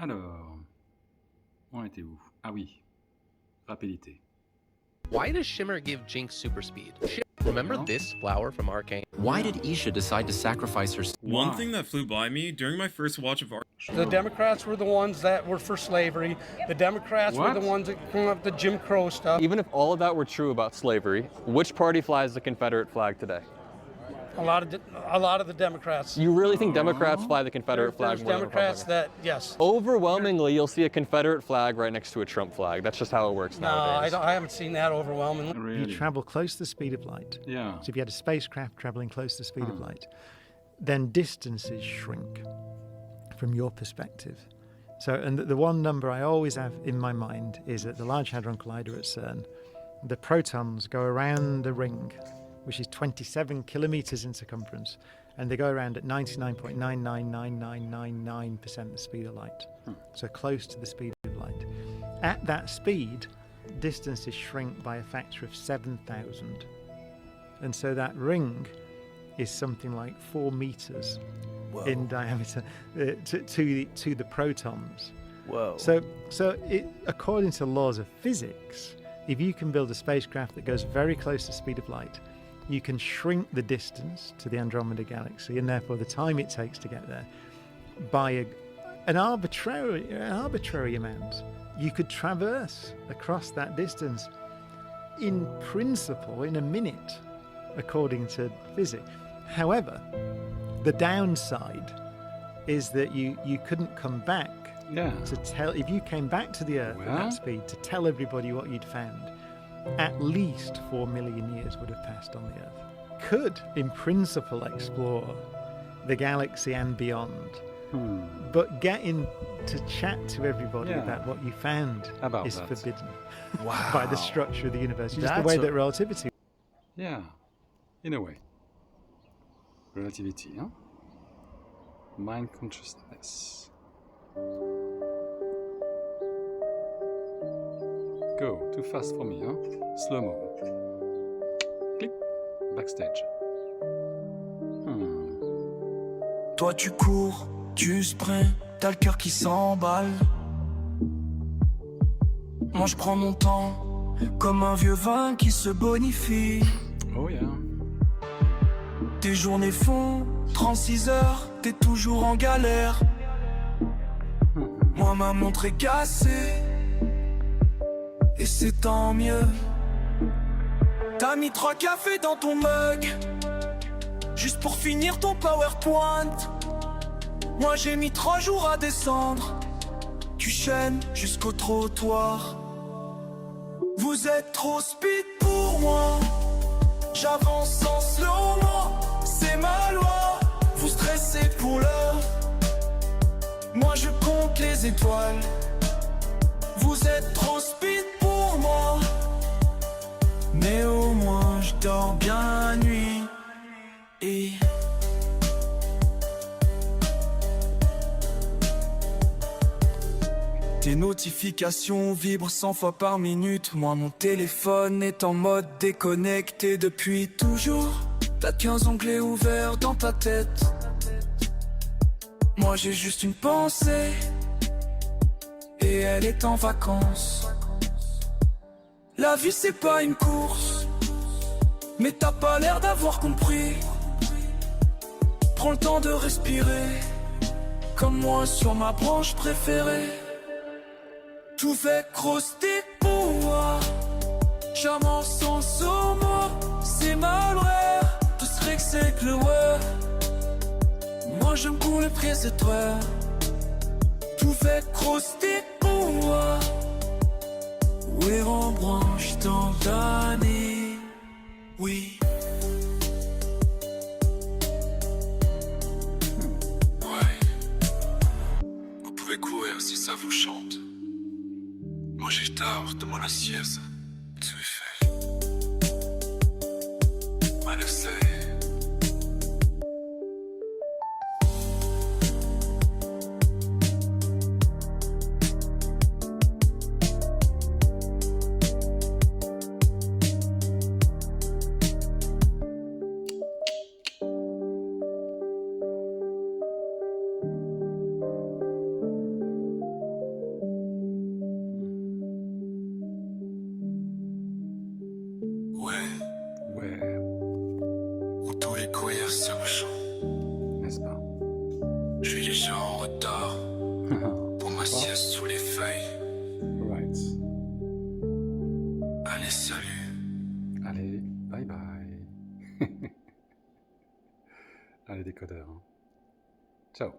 Alors, on était où? Ah oui, rapidité. Why does Shimmer give Jinx super speed? Remember this flower from Arcane? Why did Isha decide to sacrifice her? One thing that flew by me during my first watch of The Democrats were the ones that were for slavery. The Democrats were the ones that came up with the Jim Crow stuff. Even if all of that were true about slavery, which party flies the Confederate flag today? A lot of the Democrats. You really think Democrats fly the Confederate flag There's more than Democrats that, yes. Overwhelmingly, you'll see a Confederate flag right next to a Trump flag. That's just how it works nowadays. I haven't seen that overwhelmingly. Really? You travel close to the speed of light. Yeah. So if you had a spacecraft traveling close to the speed of light, then distances shrink from your perspective. So, and the one number I always have in my mind is at the Large Hadron Collider at CERN, the protons go around the ring, which is 27 kilometers in circumference, and they go around at 99.999999% the speed of light. So close to the speed of light. At that speed, distances shrink by a factor of 7,000. And so that ring is something like 4 meters in diameter to the protons. Whoa. So according to laws of physics, if you can build a spacecraft that goes very close to the speed of light, you can shrink the distance to the Andromeda Galaxy, and therefore the time it takes to get there, by an arbitrary amount. You could traverse across that distance, in principle, in a minute, according to physics. However, the downside is that you couldn't come back to tell, if you came back to the Earth at that speed, to tell everybody what you'd found. At least 4 million years would have passed on the Earth. Could, in principle, explore the galaxy and beyond, but getting to chat to everybody about what you found is forbidden by the structure of the universe. Just the way that relativity. Yeah, in a way. Relativity, huh? Mind consciousness. Go, too fast for me, huh? Slow-mo. Click, backstage. Toi tu cours, tu sprints, t'as le cœur qui s'emballe. Moi je prends mon temps, comme un vieux vin qui se bonifie. Oh yeah. Tes journées font 36 heures, t'es toujours en galère. Moi ma montre est cassée, et c'est tant mieux. T'as mis 3 cafés dans ton mug, juste pour finir ton PowerPoint. Moi j'ai mis 3 jours à descendre, tu chaînes jusqu'au trottoir. Vous êtes trop speed pour moi, j'avance en slow-mo, c'est ma loi. Vous stressez pour l'heure, moi je compte les étoiles. Vous êtes trop speed pour moi, mais au moins je dors bien la nuit. Et tes notifications vibrent 100 fois par minute. Moi mon téléphone est en mode déconnecté depuis toujours. T'as 15 onglets ouverts dans ta tête. Moi j'ai juste une pensée, et elle est en vacances. La vie c'est pas une course, mais t'as pas l'air d'avoir compris. Prends le temps de respirer, comme moi sur ma branche préférée. Tout fait croster pour moi, j'avance sans somo, c'est mal vrai. Tout serait que c'est que le ouais. Moi je me cours les pieds c'est toi. Tout fait croster pour moi. Oui, en branche dans l'année. Oui. Ouais. Vous pouvez courir si ça vous chante. Moi j'ai tard de mon assiette. Tu fais. Moi le sais. Ouais, où tous les couilles sur le champ. n'est-ce pas? Je suis déjà en retard pour ma sieste sous les feuilles. Right. Allez, salut. Allez, bye bye. Allez, décodeur. Hein. Ciao.